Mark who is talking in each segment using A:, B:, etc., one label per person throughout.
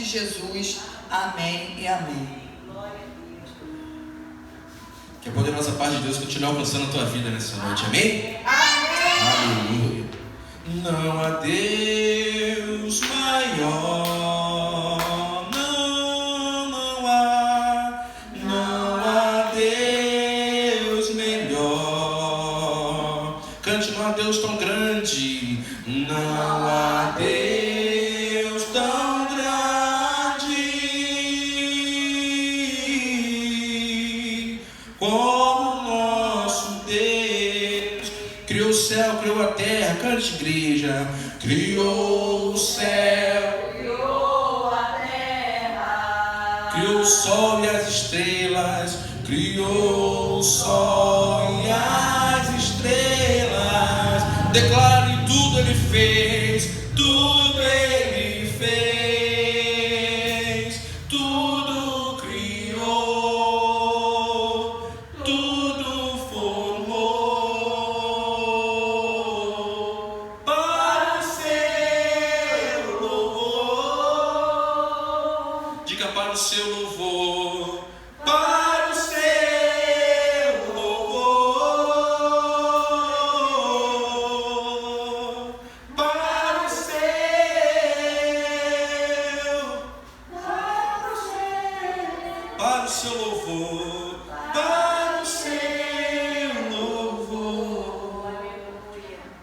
A: Jesus. Amém e amém.
B: Que a poderosa paz de Deus continue alcançando a tua vida nessa noite. Amém? Aleluia. Não há Deus maior. Não há Deus melhor. Cante, não há Deus tão grande. Não há Deus tão grande como nosso Deus. Criou o céu, criou a terra. Cante, igreja. Criou o céu,
C: Criou a terra,
B: criou o sol e as estrelas. Criou o sol e as estrelas. Declare, tudo Ele fez, tudo Ele fez, tudo criou, tudo formou para o seu louvor. Diga, para o seu louvor, para o seu louvor, para o seu louvor, para o seu louvor.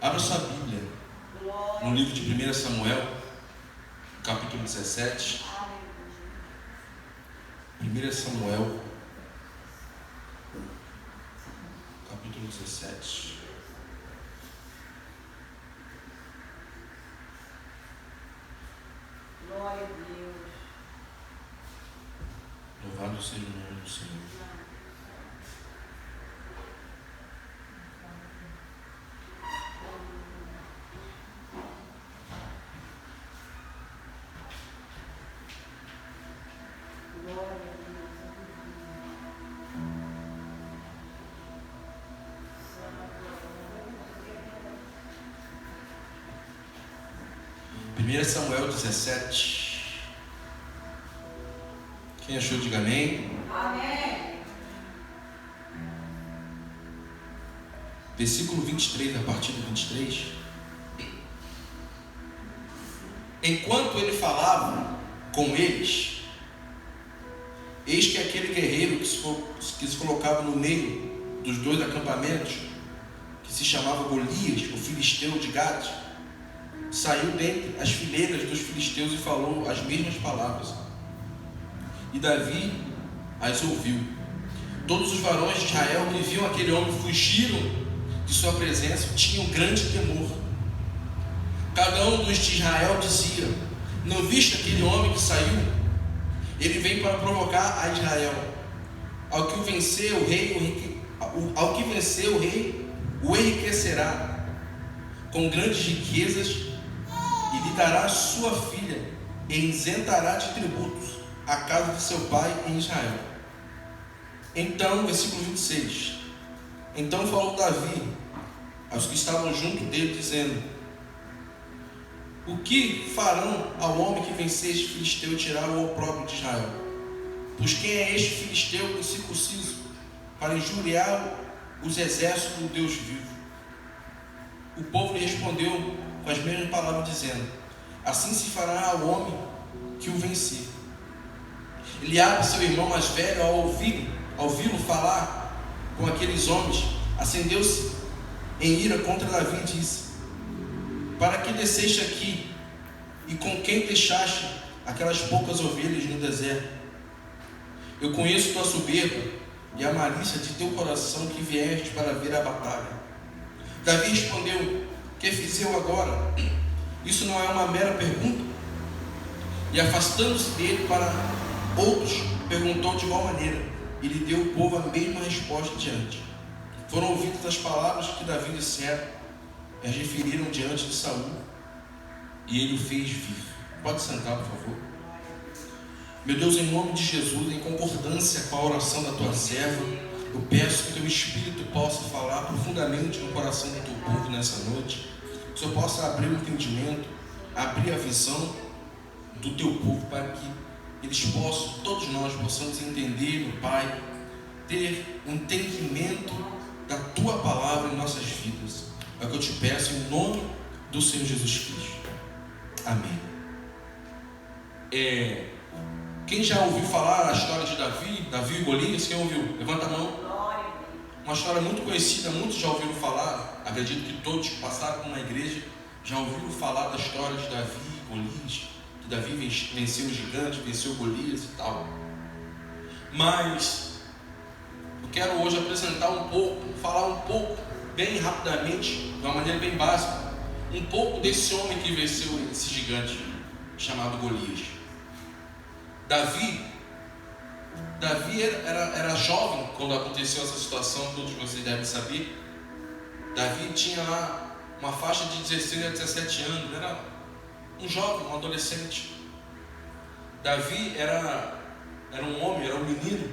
B: Abra sua Bíblia no livro de 1 Samuel, capítulo 17. 1 Samuel, capítulo 17.
C: glória a Deus.
B: Louvado seja o nome do Senhor.
C: Glória a Deus.
B: 1 Samuel 17. Quem achou, diga amém.
C: Amém.
B: Versículo 23, a partir do 23. Enquanto ele falava com eles, eis que aquele guerreiro que se colocava no meio dos dois acampamentos, que se chamava Golias, o filisteu de Gade, saiu dentre as fileiras dos filisteus e falou as mesmas palavras. E Davi as ouviu. Todos os varões de Israel que viam aquele homem fugiram de sua presença, tinham grande temor. Cada um dos de Israel dizia: não viste aquele homem que saiu? Ele vem para provocar a Israel. Ao que vencer o rei o enriquecerá com grandes riquezas e lhe dará sua filha e isentará de tributos a casa de seu pai em Israel. Então, versículo 26. Então falou Davi aos que estavam junto dele, dizendo: o que farão ao homem que vencer este filisteu e tirar o opróbrio de Israel? Pois quem é este filisteu incircunciso para injuriar os exércitos do Deus vivo? O povo lhe respondeu com as mesmas palavras, dizendo: assim se fará ao homem que o vencer. Eliabe, seu irmão mais velho, ao ouvi-lo falar com aqueles homens, acendeu-se em ira contra Davi e disse: para que desceste aqui e com quem deixaste aquelas poucas ovelhas no deserto? Eu conheço tua soberba e a malícia de teu coração que vieste para ver a batalha. Davi respondeu: que fiz eu agora? Isso não é uma mera pergunta? E afastando-se dele para outros, perguntou de igual maneira, e lhe deu o povo a mesma resposta diante. Foram ouvidas as palavras que Davi dissera, e as referiram diante de Saul, e ele o fez vir. Pode sentar, por favor. Meu Deus, em nome de Jesus, em concordância com a oração da tua serva, eu peço que teu Espírito possa falar profundamente no coração do teu povo nessa noite, que o Senhor possa abrir o entendimento, abrir a visão do teu povo, para que eles possam, todos nós possamos entender, meu Pai, ter um entendimento da Tua palavra em nossas vidas. É o que eu te peço em nome do Senhor Jesus Cristo. Amém. Quem já ouviu falar a história de Davi e Golias? Quem ouviu? Levanta a mão.
C: Glória a Deus.
B: Uma história muito conhecida, muitos já ouviram falar. Acredito que todos que passaram por uma igreja já ouviram falar da história de Davi e Golias, que Davi venceu o gigante, venceu Golias e tal. Mas eu quero hoje apresentar um pouco, falar um pouco, bem rapidamente, de uma maneira bem básica, um pouco desse homem que venceu esse gigante chamado Golias. Davi era jovem quando aconteceu essa situação, todos vocês devem saber. Davi tinha lá uma faixa de 16 a 17 anos, era um jovem, um adolescente. Davi era um homem, era um menino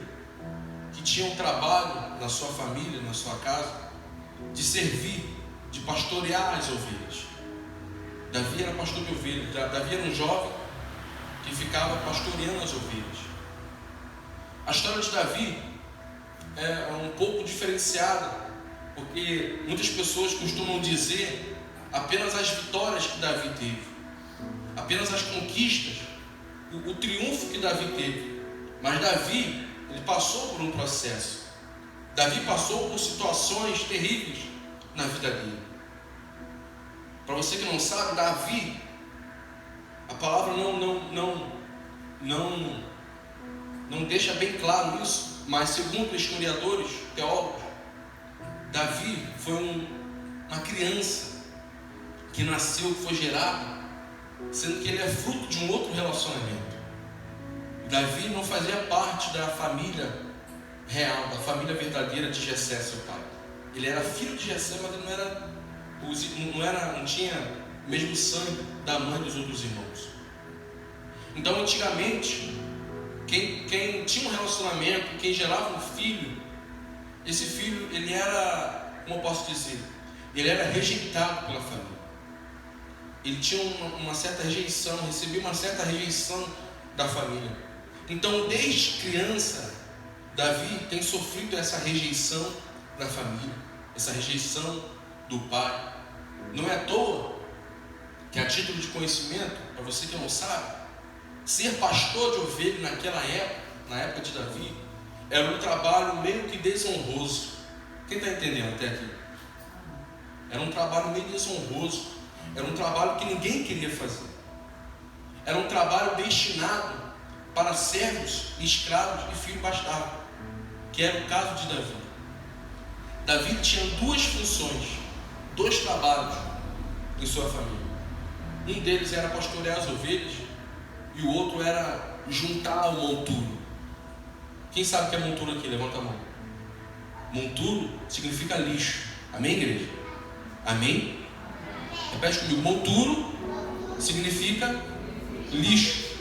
B: que tinha um trabalho na sua família, na sua casa, de servir, de pastorear as ovelhas. Davi era pastor de ovelhas. Davi era um jovem que ficava pastoreando as ovelhas. A história de Davi é um pouco diferenciada, porque muitas pessoas costumam dizer apenas as vitórias que Davi teve, apenas as conquistas, o triunfo que Davi teve. Mas Davi, ele passou por um processo. Davi passou por situações terríveis na vida dele. Para você que não sabe, Davi, a palavra não deixa bem claro isso, mas segundo historiadores, teólogos, Davi foi uma criança que nasceu, que foi gerado, sendo que ele é fruto de um outro relacionamento. Davi não fazia parte da família real, da família verdadeira de Jessé, seu pai. Ele era filho de Jessé, mas ele não tinha o mesmo sangue da mãe dos outros irmãos. Então, antigamente, quem tinha um relacionamento, quem gerava um filho, esse filho, ele era, como eu posso dizer, ele era rejeitado pela família. Ele tinha uma certa rejeição, recebia uma certa rejeição da família. Então, desde criança, Davi tem sofrido essa rejeição da família, essa rejeição do pai. Não é à toa que, a título de conhecimento, para você que não sabe, ser pastor de ovelha naquela época, na época de Davi, era um trabalho meio que desonroso. Quem está entendendo até aqui? Era um trabalho meio desonroso. Era um trabalho que ninguém queria fazer. Era um trabalho destinado para servos, escravos e filho bastardo, que era o caso de Davi. Davi tinha duas funções, dois trabalhos em sua família. Um deles era pastorear as ovelhas e o outro era juntar o monturo. Quem sabe o que é monturo aqui? Levanta a mão. Monturo significa lixo. Amém, igreja? Amém? Repete comigo. Monturo significa lixo.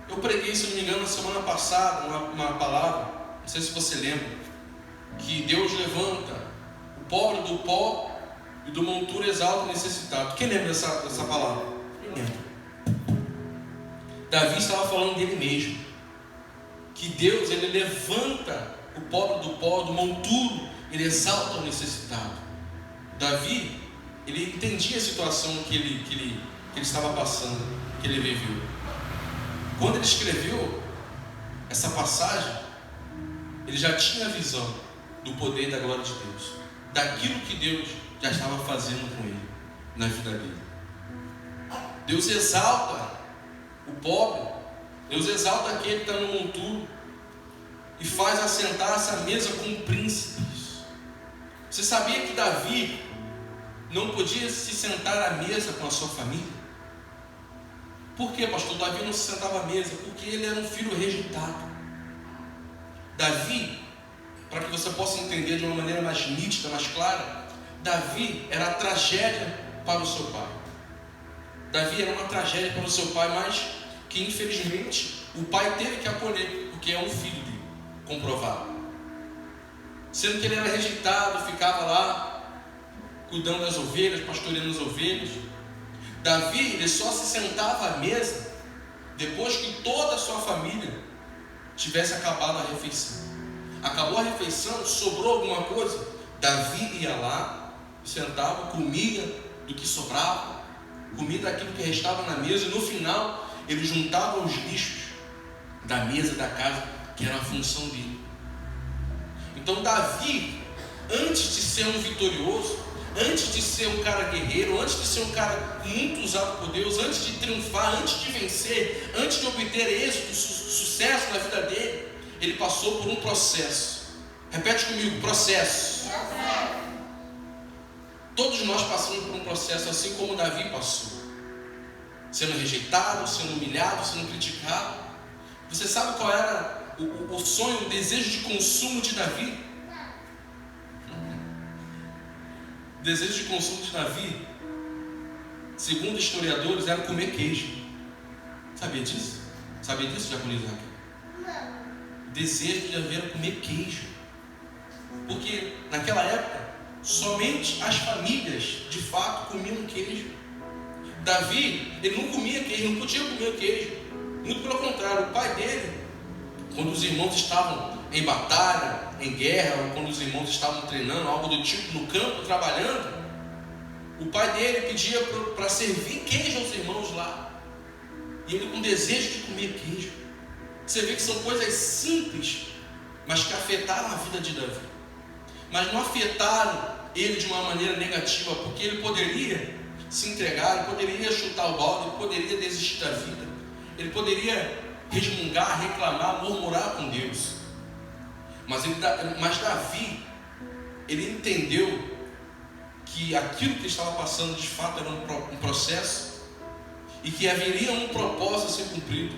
B: Eu preguei, se não me engano, na semana passada uma palavra, não sei se você lembra, que Deus levanta o pobre do pó e do monturo exalta o necessitado. Quem lembra dessa palavra? Quem lembra? Davi estava falando dele mesmo, que Deus, ele levanta o pobre do pó, do monturo, ele exalta o necessitado. Davi, ele entendia a situação que ele estava passando, que ele viveu. Quando ele escreveu essa passagem, ele já tinha a visão do poder e da glória de Deus, daquilo que Deus já estava fazendo com ele na vida dele. Deus exalta o pobre, Deus exalta aquele que está no monturo e faz assentar-se à mesa com príncipes. Você sabia que Davi não podia se sentar à mesa com a sua família? Por que, pastor? Davi não se sentava à mesa? Porque ele era um filho rejeitado. Davi, para que você possa entender de uma maneira mais nítida, mais clara, Davi era a tragédia para o seu pai. Davi era uma tragédia para o seu pai, mas que infelizmente o pai teve que acolher, porque é um filho dele, comprovado. Sendo que ele era rejeitado, ficava lá cuidando das ovelhas, pastoreando as ovelhas. Davi, ele só se sentava à mesa depois que toda a sua família tivesse acabado a refeição. Acabou a refeição, sobrou alguma coisa, Davi ia lá, sentava, comia do que sobrava, comia daquilo que restava na mesa, e no final ele juntava os lixos da mesa da casa, que era a função dele. Então Davi, antes de ser um vitorioso, antes de ser um cara guerreiro, antes de ser um cara muito usado por Deus, antes de triunfar, antes de vencer, antes de obter êxito, sucesso na vida dele, ele passou por um processo. Repete comigo: processo. Todos nós passamos por um processo assim como Davi passou, sendo rejeitado, sendo humilhado, sendo criticado. Você sabe qual era o sonho, o desejo de consumo de Davi? O desejo de consumo de Davi, segundo historiadores, era comer queijo. Sabia disso? Sabia disso, Jacolinho? Não. O desejo de Davi era comer queijo, porque naquela época somente as famílias de fato comiam queijo. Davi, ele não comia queijo, não podia comer queijo. Muito pelo contrário, o pai dele, quando os irmãos estavam em batalha, em guerra, ou quando os irmãos estavam treinando, algo do tipo, no campo, trabalhando, o pai dele pedia para servir queijo aos irmãos lá. E ele com desejo de comer queijo. Você vê que são coisas simples, mas que afetaram a vida de Davi. Mas não afetaram ele de uma maneira negativa, porque ele poderia se entregar, ele poderia chutar o balde, ele poderia desistir da vida, ele poderia resmungar, reclamar, murmurar com Deus. Mas Davi, ele entendeu que aquilo que estava passando de fato era um processo, e que haveria um propósito a ser cumprido.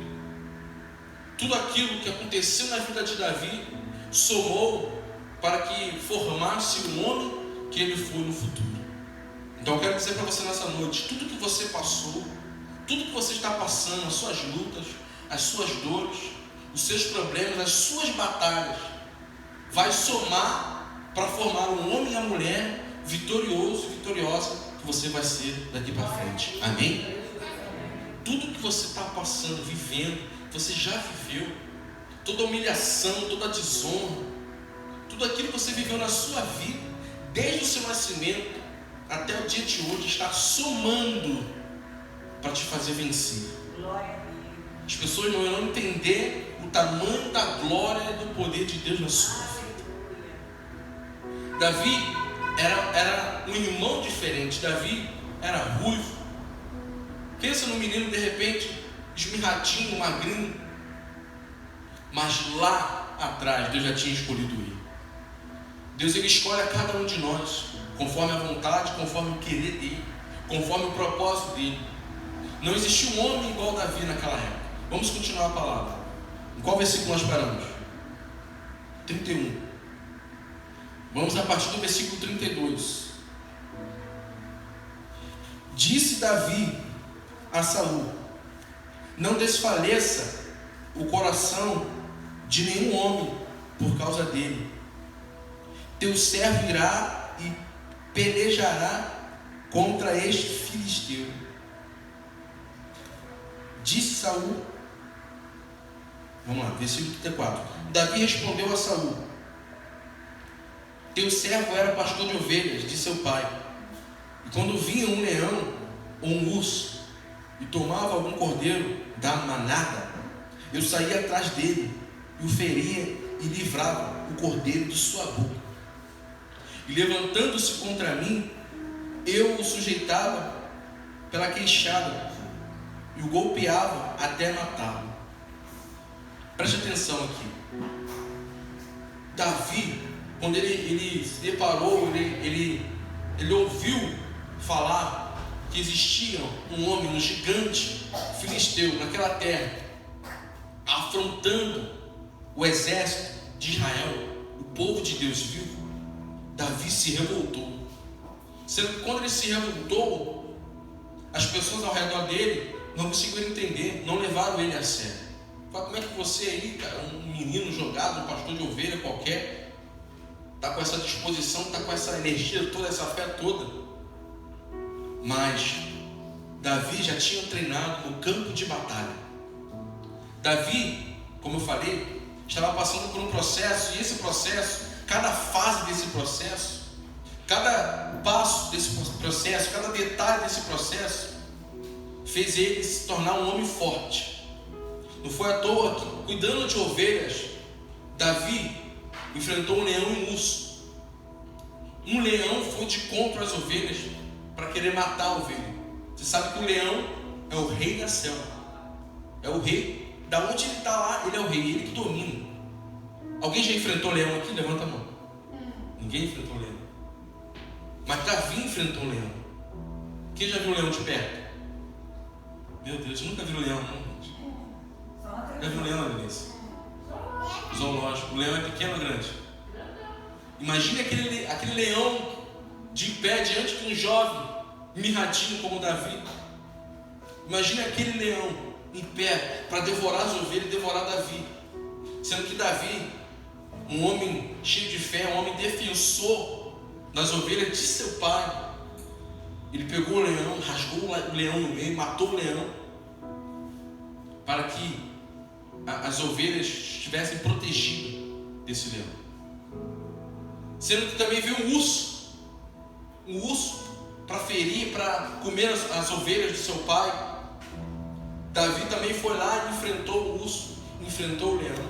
B: Tudo aquilo que aconteceu na vida de Davi somou para que formasse o homem que ele foi no futuro. Então eu quero dizer para você nessa noite: tudo que você passou, tudo que você está passando, as suas lutas, as suas dores, os seus problemas, as suas batalhas, vai somar para formar um homem e uma mulher vitorioso, vitoriosa, que você vai ser daqui para frente. Amém? Tudo que você está passando, vivendo, você já viveu. Toda humilhação, toda desonra, tudo aquilo que você viveu na sua vida, desde o seu nascimento até o dia de hoje, está somando para te fazer vencer. As pessoas não irão entender o tamanho da glória e do poder de Deus na sua vida. Davi era um irmão diferente. Davi era ruivo. Pensa num menino de repente esmirradinho, magrinho, mas lá atrás Deus já tinha escolhido ele. Deus, ele escolhe a cada um de nós conforme a vontade, conforme o querer dele, conforme o propósito dele. Não existiu um homem igual Davi naquela época. Vamos continuar a palavra. Em qual versículo nós paramos? 31. Vamos a partir do versículo 32. Disse Davi a Saul: não desfaleça o coração de nenhum homem por causa dele. Teu servo irá e pelejará contra este filisteu. Disse Saul, vamos lá, versículo 34. Davi respondeu a Saul: teu servo era pastor de ovelhas de seu pai, e quando vinha um leão ou um urso e tomava algum cordeiro da manada, eu saía atrás dele e o feria e livrava o cordeiro de sua boca. E levantando-se contra mim, eu o sujeitava pela queixada e o golpeava até matá-lo. Preste atenção aqui. Davi, quando ele se deparou, ele ouviu falar que existia um homem, um gigante filisteu naquela terra, afrontando o exército de Israel, o povo de Deus vivo. Davi se revoltou. Sendo que quando ele se revoltou, as pessoas ao redor dele não conseguiram entender, não levaram ele a sério. Fala, como é que você aí, cara, um menino jogado, um pastor de ovelha qualquer, está com essa disposição, está com essa energia toda, essa fé toda? Mas Davi já tinha treinado no campo de batalha. Davi, como eu falei, estava passando por um processo, e esse processo, cada fase desse processo, cada passo desse processo, cada detalhe desse processo, fez ele se tornar um homem forte. Não foi à toa que, cuidando de ovelhas, Davi enfrentou um leão e um urso. Um leão foi de contra as ovelhas para querer matar a ovelha. Você sabe que o leão é o rei da selva, é o rei. Da onde ele está lá, ele é o rei, ele que domina. Alguém já enfrentou leão aqui? Levanta a mão. Ninguém enfrentou leão. Mas Davi enfrentou um leão. Quem já viu um leão de perto? Meu Deus, eu nunca vi um leão, não, gente. Já viu um leão, Denise? Zoológico. O leão é pequeno ou grande? Imagine aquele leão de pé diante de um jovem mirradinho como Davi. Imagine aquele leão em pé para devorar as ovelhas e devorar Davi. Sendo que Davi, um homem cheio de fé, um homem defensor das ovelhas de seu pai, ele pegou o leão, rasgou o leão no meio, matou o leão, para que as ovelhas estivessem protegidas desse leão. Sendo que também veio um urso para ferir, para comer as ovelhas de seu pai. Davi também foi lá e enfrentou o urso, enfrentou o leão.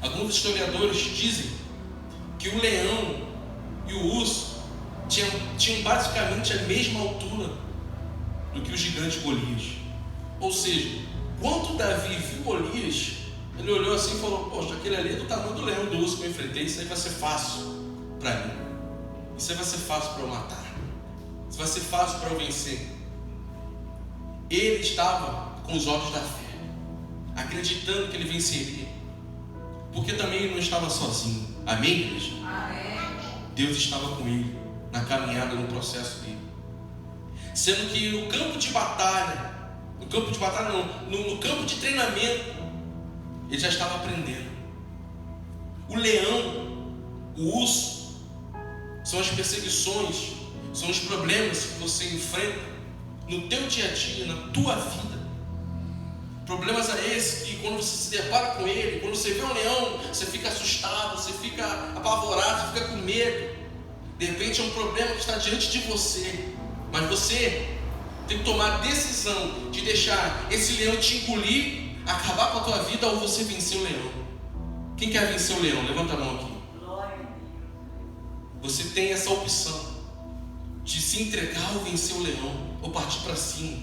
B: Alguns historiadores dizem que o leão e o urso tinham basicamente a mesma altura do que o gigante Golias. Ou seja, quando Davi viu Golias, ele olhou assim e falou: poxa, aquele ali é do tamanho do leão do urso que eu enfrentei, isso aí vai ser fácil para mim. Isso aí vai ser fácil para eu matar. Isso vai ser fácil para eu vencer. Ele estava com os olhos da fé, acreditando que ele venceria, porque também ele não estava sozinho. Amém, igreja?
C: Amém.
B: Deus estava com ele na caminhada, no processo dele. Sendo que no campo de batalha, no campo de treinamento, ele já estava aprendendo. O leão, o urso, são as perseguições, são os problemas que você enfrenta no teu dia a dia, na tua vida. Problemas a esses que, quando você se depara com ele, quando você vê um leão, você fica assustado, você fica apavorado, você fica com medo. De repente é um problema que está diante de você, mas você tem que tomar a decisão de deixar esse leão te engolir, acabar com a tua vida, ou você vencer o leão. Quem quer vencer o leão? Levanta a mão aqui.
C: Glória a Deus.
B: Você tem essa opção de se entregar ou vencer o leão, ou partir para cima,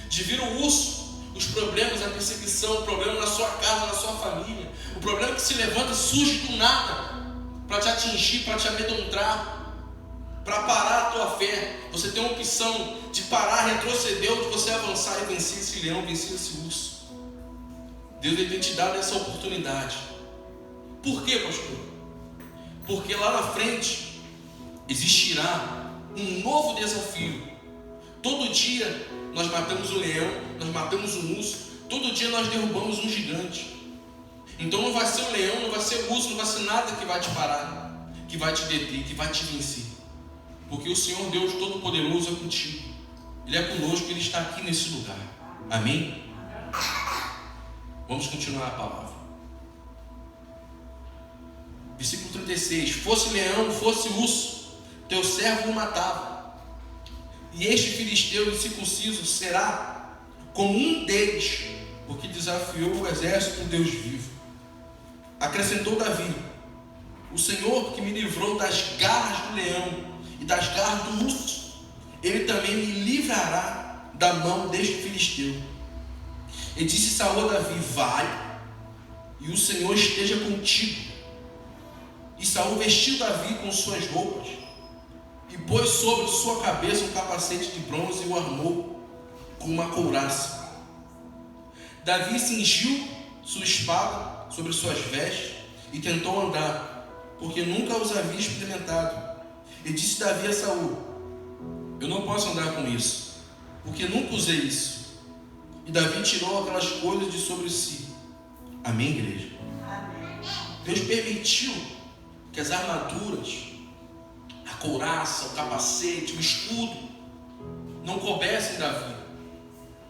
B: de vir o urso, os problemas, a perseguição, o problema na sua casa, na sua família, o problema que se levanta, surge do nada, para te atingir, para te amedrontar, para parar a tua fé. Você tem a opção de parar, retroceder, ou de você avançar e vencer esse leão, vencer esse urso. Deus tem te dado essa oportunidade. Por quê, pastor? Porque lá na frente existirá um novo desafio. Todo dia nós matamos o leão, nós matamos o urso, todo dia nós derrubamos um gigante. Então não vai ser o leão, não vai ser o urso, não vai ser nada que vai te parar, que vai te deter, que vai te vencer. Porque o Senhor Deus Todo-Poderoso é contigo. Ele é conosco, Ele está aqui nesse lugar. Amém? Vamos continuar a palavra. Versículo 36. Fosse leão, fosse urso, teu servo o matava. E este filisteu incircunciso será como um deles, porque desafiou o exército do Deus vivo. Acrescentou Davi: o Senhor que me livrou das garras do leão e das garras do urso, Ele também me livrará da mão deste filisteu. E disse Saul a Davi: vai, e o Senhor esteja contigo. E Saul vestiu Davi com suas roupas, e pôs sobre sua cabeça um capacete de bronze e o armou com uma couraça. Davi cingiu sua espada sobre suas vestes e tentou andar, porque nunca os havia experimentado. E disse Davi a Saul: eu não posso andar com isso, porque nunca usei isso. E Davi tirou aquelas coisas de sobre si. Amém, igreja?
C: Amém.
B: Deus permitiu que as armaduras, a couraça, o capacete, o escudo não coubessem Davi.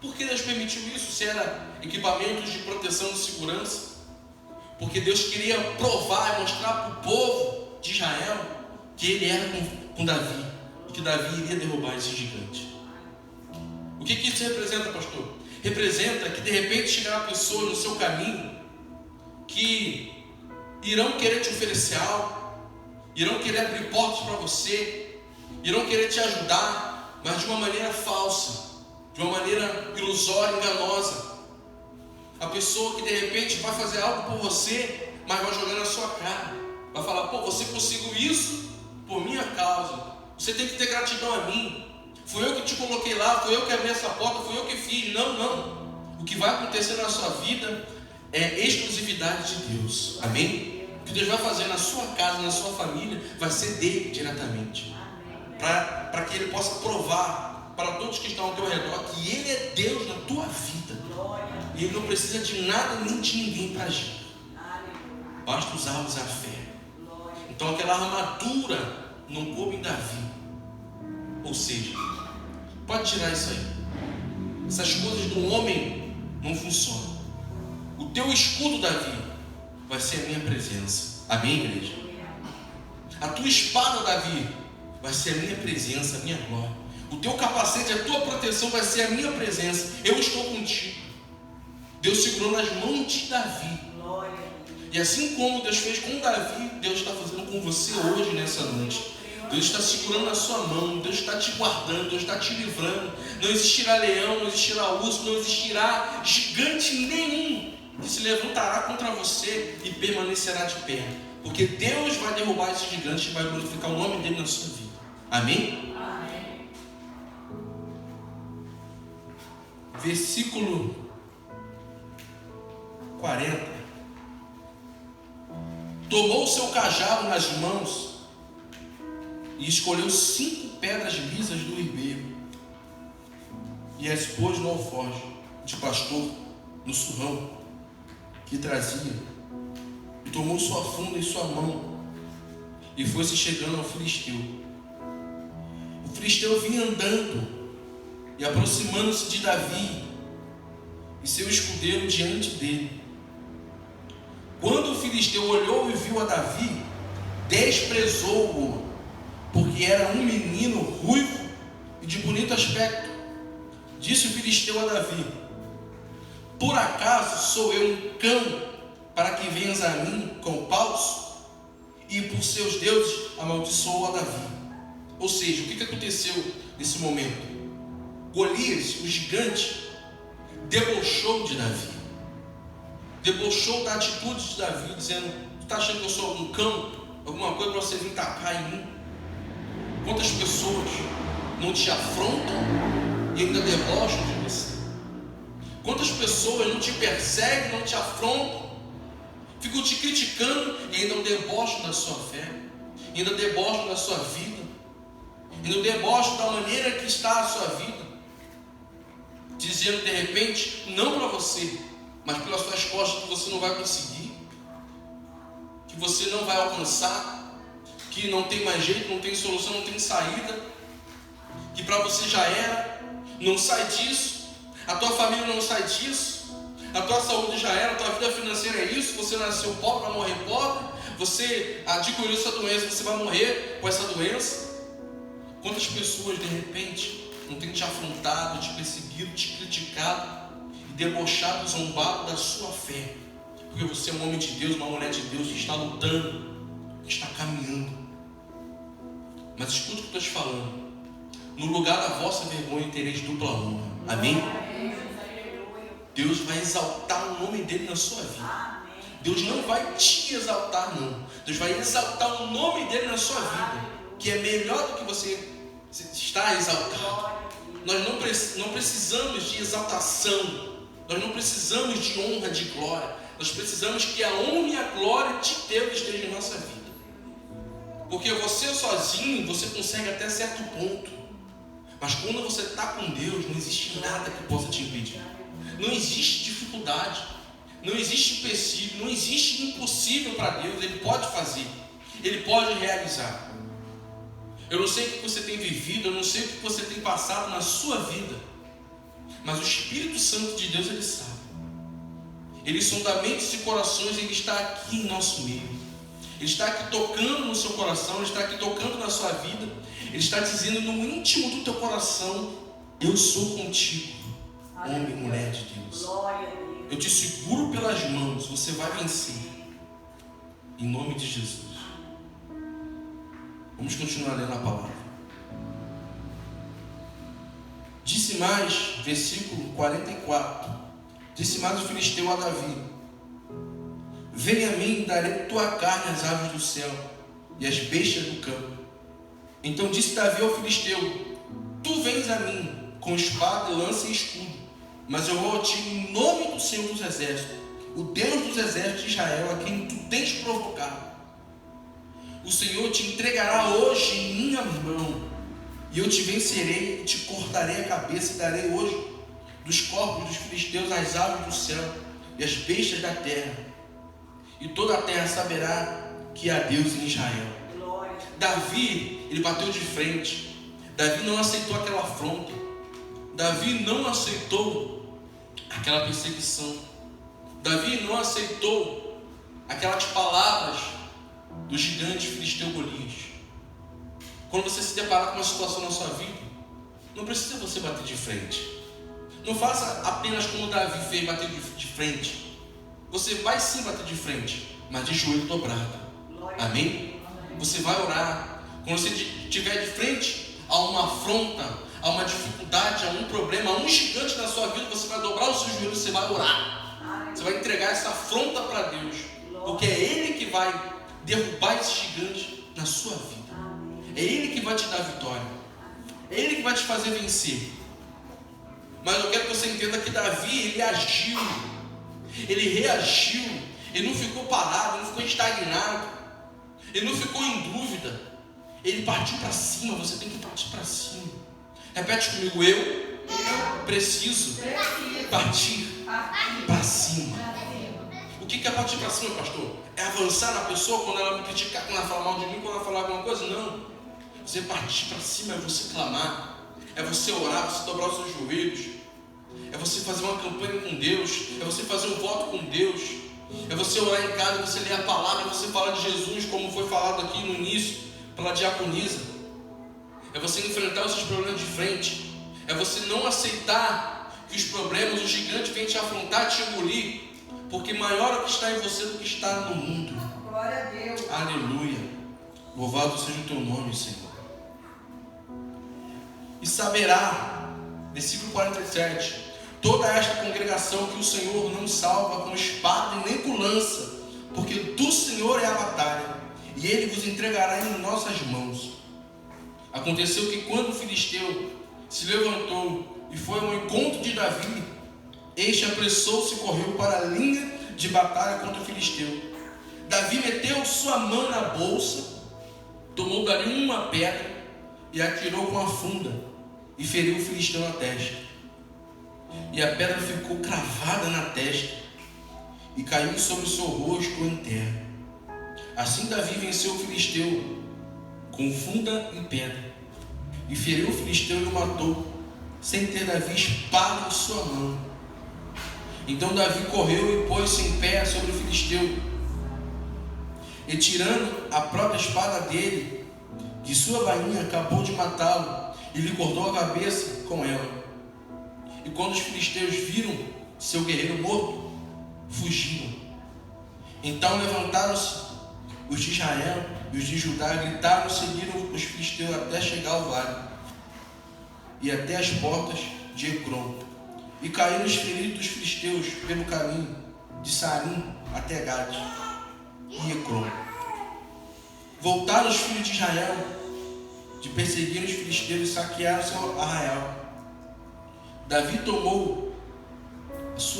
B: Por que Deus permitiu isso? Se era equipamentos de proteção e segurança? Porque Deus queria provar e mostrar para o povo de Israel que ele era com Davi, e que Davi iria derrubar esse gigante. O que isso representa, pastor? Representa que de repente chegará pessoas no seu caminho que irão querer te oferecer algo, irão querer abrir portas para você, irão querer te ajudar, mas de uma maneira falsa, de uma maneira ilusória, enganosa. A pessoa que de repente vai fazer algo por você, mas vai jogar na sua cara, vai falar: pô, você conseguiu isso por minha causa, você tem que ter gratidão a mim, fui eu que te coloquei lá, fui eu que abri essa porta, fui eu que fiz. Não. O que vai acontecer na sua vida é exclusividade de Deus. Amém? O que Deus vai fazer na sua casa, na sua família, vai ser dele diretamente, para que ele possa provar para todos que estão ao teu redor que ele é Deus na tua vida. E ele não precisa de nada nem de ninguém para agir. Basta usarmos a fé. Então aquela armadura não coube em Davi. Ou seja, pode tirar isso aí. Essas coisas do homem não funcionam. O teu escudo, Davi, vai ser a minha presença. Amém, igreja? A tua espada, Davi, vai ser a minha presença, a minha glória. O teu capacete, a tua proteção vai ser a minha presença. Eu estou contigo. Deus segurou nas mãos de Davi. E assim como Deus fez com Davi, Deus está fazendo com você hoje, nessa noite. Deus está segurando na sua mão, Deus está te guardando, Deus está te livrando. Não existirá leão, não existirá urso, não existirá gigante nenhum que se levantará contra você e permanecerá de pé. Porque Deus vai derrubar esse gigante e vai glorificar o nome dele na sua vida. Amém?
C: Amém.
B: Versículo 40. Tomou o seu cajado nas mãos e escolheu 5 pedras lisas do ribeiro e as pôs no alforje de pastor, no surrão que trazia, e tomou sua funda em sua mão e foi-se chegando ao filisteu. O filisteu vinha andando e aproximando-se de Davi e seu escudeiro diante dele. Quando o filisteu olhou e viu a Davi, desprezou-o, porque era um menino ruivo e de bonito aspecto. Disse o filisteu a Davi: por acaso sou eu um cão para que venhas a mim com paus? E por seus deuses amaldiçoou a Davi. Ou seja, o que aconteceu nesse momento? Golias, o gigante, debochou de Davi, debochou da atitude de Davi, dizendo: tu está achando que eu sou algum cão? Alguma coisa para você vir tacar em mim? Quantas pessoas não te afrontam e ainda debocham de você? Quantas pessoas não te perseguem, não te afrontam, ficam te criticando e ainda debocham da sua fé, ainda debocham da sua vida, ainda debocham da maneira que está a sua vida, dizendo de repente, não para você, mas pelas suas costas, que você não vai conseguir, que você não vai alcançar, que não tem mais jeito, não tem solução, não tem saída, que para você já era, não sai disso, a tua família não sai disso, a tua saúde já era, a tua vida financeira é isso, você nasceu pobre, vai morrer pobre, você adquiriu essa doença, você vai morrer com essa doença. Quantas pessoas de repente não têm te afrontado, te perseguido, te criticado e debochado, zombado da sua fé, porque você é um homem de Deus, uma mulher de Deus que está lutando, que está caminhando. Mas escuta o que eu estou te falando: no lugar da vossa vergonha tereis dupla honra. Amém? Deus vai exaltar o nome dele na sua vida. Deus não vai te exaltar, não. Deus vai exaltar o nome dele na sua vida, que é melhor do que você está exaltado. Nós não precisamos de exaltação, nós não precisamos de honra, de glória. Nós precisamos que a honra e a glória de Deus estejam em nossa vida. Porque você sozinho, você consegue até certo ponto, mas quando você está com Deus, não existe nada que possa te impedir. Não existe dificuldade, não existe empecilho, não existe impossível para Deus. Ele pode fazer, Ele pode realizar. Eu não sei o que você tem vivido, eu não sei o que você tem passado na sua vida, Mas o Espírito Santo de Deus, ele sabe. Ele sonda mentes e corações, ele está aqui em nosso meio. Ele está aqui tocando no seu coração, ele está aqui tocando na sua vida. Ele está dizendo no íntimo do teu coração: eu sou contigo, homem e mulher de Deus.
C: Glória a Deus.
B: Eu te seguro pelas mãos, você vai vencer. Em nome de Jesus. Vamos continuar lendo a palavra. Disse mais, versículo 44. Disse mais o filisteu a Davi: venha a mim e darei tua carne às aves do céu e às bestas do campo. Então disse Davi ao filisteu: tu vens a mim com espada, lança e escudo, mas eu vou a ti em nome do Senhor dos exércitos, o Deus dos exércitos de Israel, a quem tu tens provocado. O Senhor te entregará hoje em minha mão, e eu te vencerei e te cortarei a cabeça, e darei hoje dos corpos dos filisteus as aves do céu e as bestas da terra, e toda a terra saberá que há Deus em Israel.
C: Glória.
B: Davi, ele bateu de frente. Davi não aceitou aquela afronta. Davi não aceitou aquela perseguição. Davi não aceitou aquelas palavras do gigante filisteu Golias. Quando você se deparar com uma situação na sua vida, não precisa você bater de frente. Não faça apenas como Davi fez, bater de frente. Você vai sim bater de frente, mas de joelho dobrado. Amém? Você vai orar. Quando você estiver de frente a uma afronta, a uma dificuldade, a um problema, a um gigante na sua vida, você vai dobrar os seus joelhos, você vai orar. Você vai entregar essa afronta para Deus, porque é Ele que vai derrubar esse gigante na sua vida. É Ele que vai te dar vitória. É Ele que vai te fazer vencer. Mas eu quero que você entenda que Davi, ele agiu, ele reagiu, ele não ficou parado, ele não ficou estagnado, ele não ficou em dúvida, ele partiu para cima. Você tem que partir para cima. Repete comigo: eu preciso partir para cima. O que é partir para cima, pastor? É avançar na pessoa quando ela me criticar, quando ela falar mal de mim, quando ela falar alguma coisa? Não. Você partir para cima é você clamar, é você orar, você dobrar os seus joelhos, é você fazer uma campanha com Deus, é você fazer um voto com Deus, é você orar em casa, você ler a palavra, é você falar de Jesus, como foi falado aqui no início, pela diaconisa, é você enfrentar os seus problemas de frente, é você não aceitar que os problemas, o gigante vem te afrontar, te engolir, porque maior é o que está em você do que está no mundo.
C: Glória a Deus.
B: Aleluia. Louvado seja o teu nome, Senhor. E saberá, versículo 47, toda esta congregação que o Senhor não salva com espada e nem com lança, porque do Senhor é a batalha, e Ele vos entregará em nossas mãos. Aconteceu que quando o filisteu se levantou e foi ao encontro de Davi, este apressou-se e correu para a linha de batalha contra o filisteu. Davi meteu sua mão na bolsa, tomou dali uma pedra e atirou com a funda, e feriu o filisteu na testa. E a pedra ficou cravada na testa e caiu sobre o seu rosto em terra. Assim Davi venceu o filisteu com funda e pedra, e feriu o filisteu e o matou, sem ter Davi espada em sua mão. Então Davi correu e pôs-se em pé sobre o filisteu, e tirando a própria espada dele, de sua bainha, acabou de matá-lo, e lhe cortou a cabeça com ela. E quando os filisteus viram seu guerreiro morto, fugiram. Então levantaram-se os de Israel e os de Judá, gritaram e seguiram os filisteus até chegar ao vale e até as portas de Ecrom. E caíram os feridos dos filisteus pelo caminho de Sarim até Gade e Ecrom. Voltaram os filhos de Israel de perseguir os filisteus e saquearam seu arraial. Davi tomou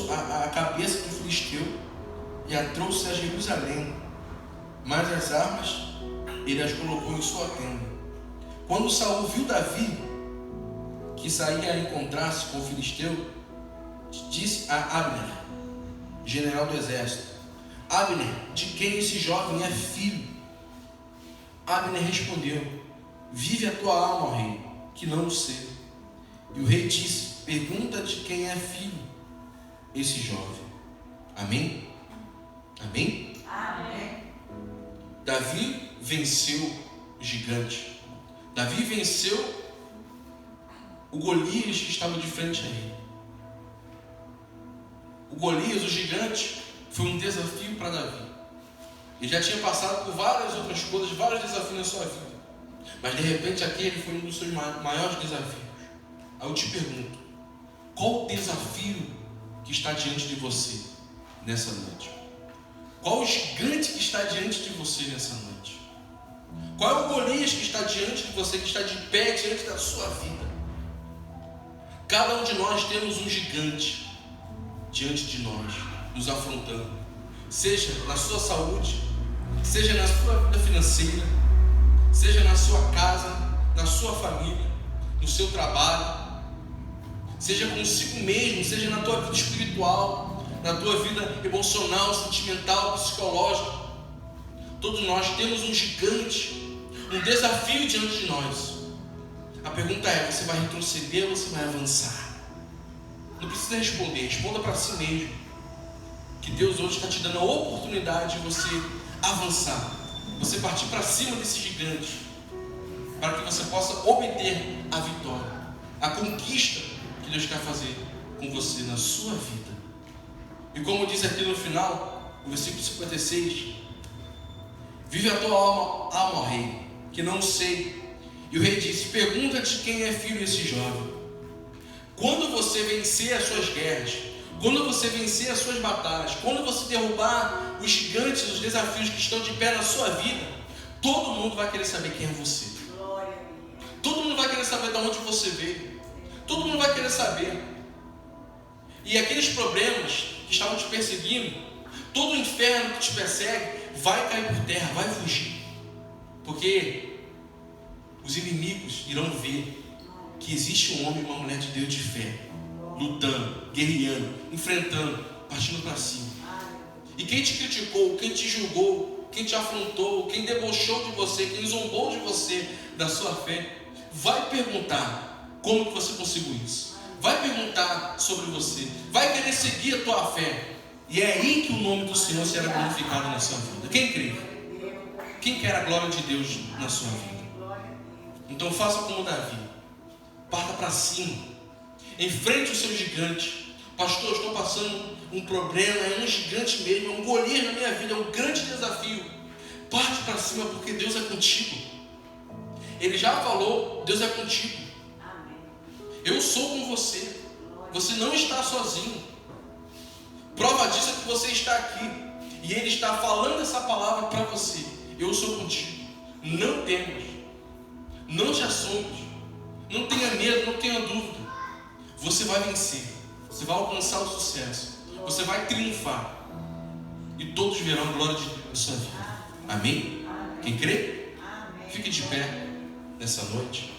B: a cabeça do filisteu e a trouxe a Jerusalém, mas as armas ele as colocou em sua tenda. Quando Saul viu Davi, que saía a encontrar-se com o filisteu, disse a Abner, general do exército: Abner, de quem esse jovem é filho? Abner respondeu: vive a tua alma, ó rei, que não o sei. E o rei disse: pergunta de quem é filho esse jovem. Amém? Amém?
C: Amém.
B: Davi venceu o gigante. Davi venceu o Golias que estava de frente a ele. O Golias, o gigante, foi um desafio para Davi. Ele já tinha passado por várias outras coisas, vários desafios na sua vida. Mas de repente aquele foi um dos seus maiores desafios. Aí eu te pergunto, qual o desafio que está diante de você nessa noite? Qual o gigante que está diante de você nessa noite? Qual é o Golias que está diante de você, que está de pé diante da sua vida? Cada um de nós temos um gigante diante de nós, nos afrontando. Seja na sua saúde, seja na sua vida financeira, seja na sua casa, na sua família, no seu trabalho, seja consigo mesmo, seja na tua vida espiritual, na tua vida emocional, sentimental, psicológica. Todos nós temos um gigante, um desafio diante de nós. A pergunta é: você vai retroceder ou você vai avançar? Não precisa responder, responda para si mesmo, que Deus hoje está te dando a oportunidade de você avançar, você partir para cima desse gigante, para que você possa obter a vitória, a conquista que Deus quer fazer com você na sua vida. E como diz aqui no final, no versículo 56, vive a tua alma, ó rei, que não sei. E o rei disse: pergunta-te quem é filho desse jovem. Quando você vencer as suas guerras, quando você vencer as suas batalhas, quando você derrubar os gigantes, os desafios que estão de pé na sua vida, todo mundo vai querer saber quem é você.
C: Glória a Deus.
B: Todo mundo vai querer saber de onde você veio. Todo mundo vai querer saber. E aqueles problemas que estavam te perseguindo, todo o inferno que te persegue, vai cair por terra, vai fugir. Porque os inimigos irão ver que existe um homem e uma mulher de Deus de fé, lutando, guerreando, enfrentando, partindo para cima. E quem te criticou, quem te julgou, quem te afrontou, quem debochou de você, quem zombou de você, da sua fé, vai perguntar como que você conseguiu isso. Vai perguntar sobre você, vai querer seguir a tua fé. E é aí que o nome do Senhor será glorificado na sua vida. Quem crê? Quem quer a glória de Deus na sua vida? Então faça como Davi. Parta para cima. Enfrente o seu gigante. Pastor, eu estou passando um problema, é um gigante mesmo, é um Golias na minha vida, é um grande desafio. Parte para cima, porque Deus é contigo. Ele já falou, Deus é contigo. Eu sou com você. Você não está sozinho. Prova disso é que você está aqui. E Ele está falando essa palavra para você. Eu sou contigo. Não temas. Não te assombres. Não tenha medo, não tenha dúvida. Você vai vencer. Você vai alcançar o sucesso. Você vai triunfar. E todos verão a glória de Deus na sua vida. Amém? Quem crê? Fique de pé nessa noite.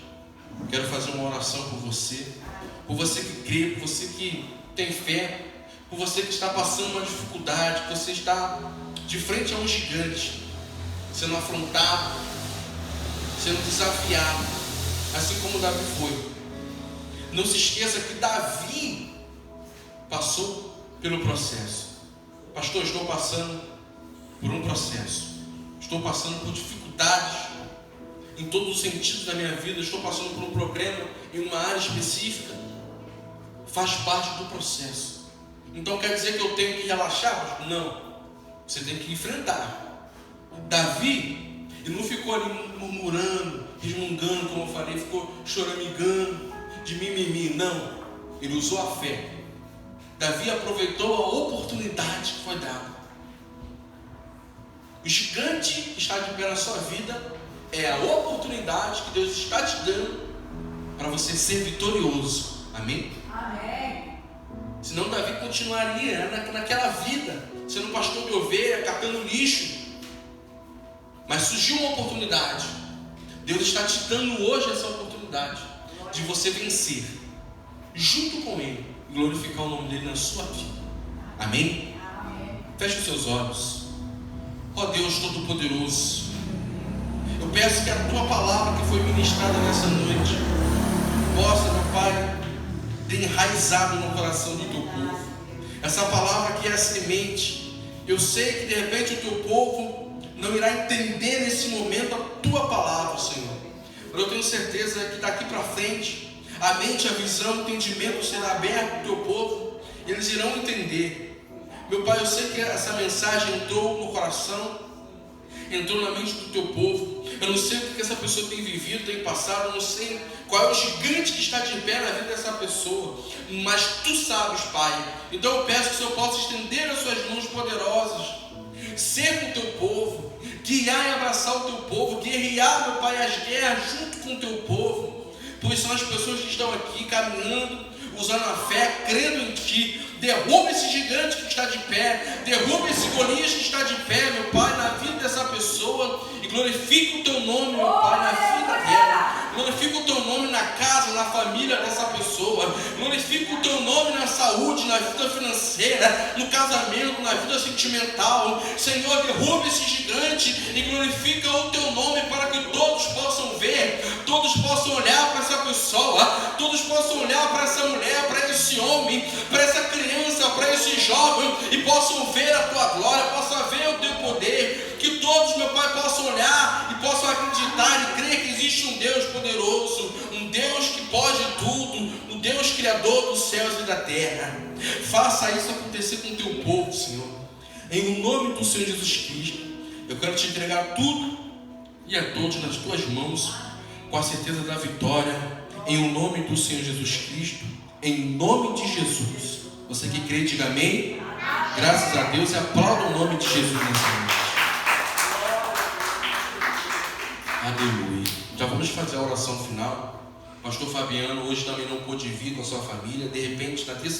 B: Quero fazer uma oração por você. Por você que crê, por você que tem fé, por você que está passando uma dificuldade, que você está de frente a um gigante, sendo afrontado, sendo desafiado, assim como Davi foi. Não se esqueça que Davi passou pelo processo. Pastor, estou passando por um processo. Estou passando por dificuldades em todos os sentidos da minha vida. Estou passando por um problema em uma área específica. Faz parte do processo. Então quer dizer que eu tenho que relaxar? Não. Você tem que enfrentar. Davi, ele não ficou ali murmurando, resmungando, como eu falei, ficou choramingando, de mimimi. Não. Ele usou a fé. Davi aproveitou a oportunidade que foi dada. O gigante que está de pé na sua vida é a oportunidade que Deus está te dando para você ser vitorioso. Amém?
C: Amém.
B: Senão Davi continuaria naquela vida, sendo pastor de ovelha, catando lixo. Mas surgiu uma oportunidade. Deus está te dando hoje essa oportunidade de você vencer, junto com Ele, e glorificar o nome dEle na sua vida. Amém?
C: Amém.
B: Feche os seus olhos. Ó Deus Todo-Poderoso, eu peço que a Tua palavra que foi ministrada nessa noite possa, meu Pai, tenha enraizado no coração do teu povo. Essa palavra que é a semente. Eu sei que de repente o teu povo não irá entender nesse momento a tua palavra, Senhor. Mas eu tenho certeza que daqui para frente, a mente, a visão, o entendimento será aberto do teu povo. E eles irão entender. Meu Pai, eu sei que essa mensagem entrou no coração, entrou na mente do teu povo. Eu não sei o que essa pessoa tem vivido, tem passado. Eu não sei qual é o gigante que está de pé na vida dessa pessoa, mas tu sabes, Pai. Então eu peço que o Senhor possa estender as suas mãos poderosas, ser com o teu povo, guiar e abraçar o teu povo, guerrear, meu Pai, as guerras junto com o teu povo, pois são as pessoas que estão aqui caminhando, usando a fé, crendo em Ti. Derruba esse gigante que está de pé, derruba esse Golias que está de pé, meu Pai, na vida dessa pessoa, e glorifica o Teu nome, meu Pai, na vida dela. Glorifica o Teu nome na casa, na família dessa pessoa. Glorifica o Teu nome na saúde, na vida financeira, no casamento, na vida sentimental. Senhor, derruba esse gigante e glorifica o Teu nome para que todos possam ver, todos possam olhar para essa pessoa, todos possam olhar para essa mulher, para esse homem, para essa criança, para esse jovem, e possam ver a Tua glória, possam ver o Teu poder. Que todos, meu Pai, possam olhar e possam acreditar e crer que existe um Deus poderoso, um Deus que pode tudo, um Deus criador dos céus e da terra. Faça isso acontecer com o Teu povo, Senhor. Em nome do Senhor Jesus Cristo, eu quero Te entregar tudo e a todos nas Tuas mãos, com a certeza da vitória, em o nome do Senhor Jesus Cristo, em nome de Jesus. Você que crê, diga amém. Graças a Deus, e aplauda o nome de Jesus nessa noite. Aleluia. Já vamos fazer a oração final. Pastor Fabiano hoje também não pôde vir com a sua família. De repente, na terça-feira